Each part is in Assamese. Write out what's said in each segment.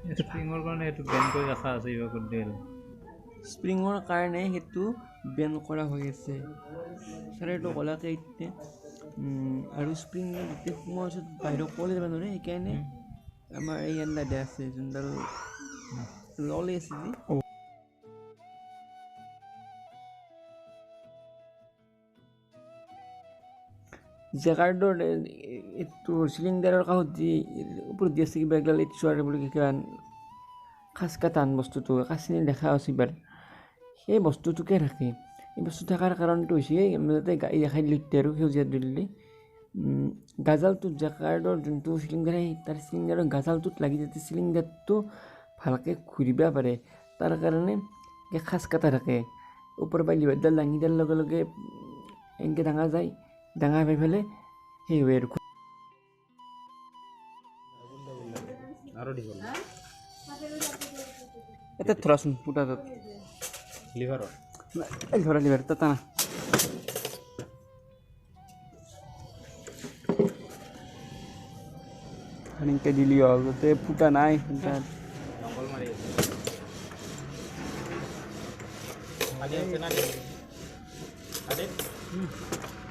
স্প্ৰিঙৰ কাৰণে এইটো বেন কৰি ৰখা আছে এইবাৰ কৰি দিল স্প্ৰিঙৰ কাৰণে সেইটো বেন কৰা হৈ আছে চাৰেটো ক'লাকে এতিয়া আৰু স্প্ৰিং গোটেই সোমোৱাৰ পিছত বাহিৰত ক'লে যাব নোৱাৰে সেইকাৰণে আমাৰ এই আণ্ডাৰ আছে যোনডাল ললে আছে যে জেকাৰ্ডৰ এইটো চিলিণ্ডাৰৰ কাষত যি ওপৰত দি আছে কিবা এডাল এইটো চোৱাৰ বুলি কিবা খাচ কাটান বস্তুটো কাচিনি দেখা আছে এইবাৰ সেই বস্তুটোকে থাকে এই বস্তু থকাৰ কাৰণটো হৈছে যাতে গাড়ী দেখাই দিলোঁ আৰু সেউজীয়া দিলে গাজালটোত জেকাৰ্ডৰ যোনটো চিলিণ্ডাৰ তাৰ চিলিণ্ডাৰৰ গাজালটোত লাগি যাতে চিলিণ্ডাৰটো ভালকৈ ঘূৰিব পাৰে তাৰ কাৰণে খাচ কাটা থাকে ওপৰৰ পৰা লিভাৰডাল দাঙি দিয়াৰ লগে লগে এনেকৈ ডাঙা যায় ডাঙা পাই পেলাই সেই হয় আৰু দীঘল এটা ধৰাচোন ফুটাটোত লিভাৰত ধৰা লিভাৰ টানা এনেকৈ দিলি হ'ল যাতে ফুটা নাই জংঘল মাৰি আছে পানী আছে না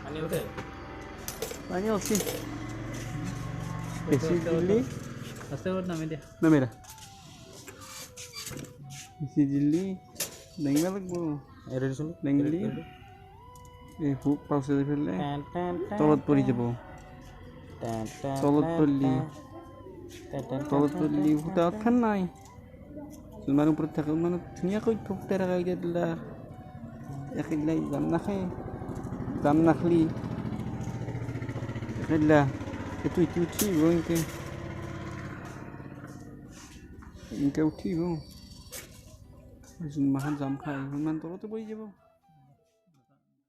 পানী উঠে পানী আছে বেছি দিলি আস্তে করে নামে দিয়া নামেৰা বেছি দিলি দাঙিব লাগিব এৰি দিছোঁ দাঙিলি এই হুক পাউচে দি পেলাই তলত পৰি যাব তলত পৰিলি ফুটা উঠান নাই যিমান ওপৰত থাকে মানে ধুনীয়াকৈ ফুটাই থকা এতিয়া দিলা একেদিলাই জাম নাখলি একেদিলা এইটো উঠিব এনেকৈ উঠিব যোনমাখান জাম খাই সিমান তলতে পৰি যাব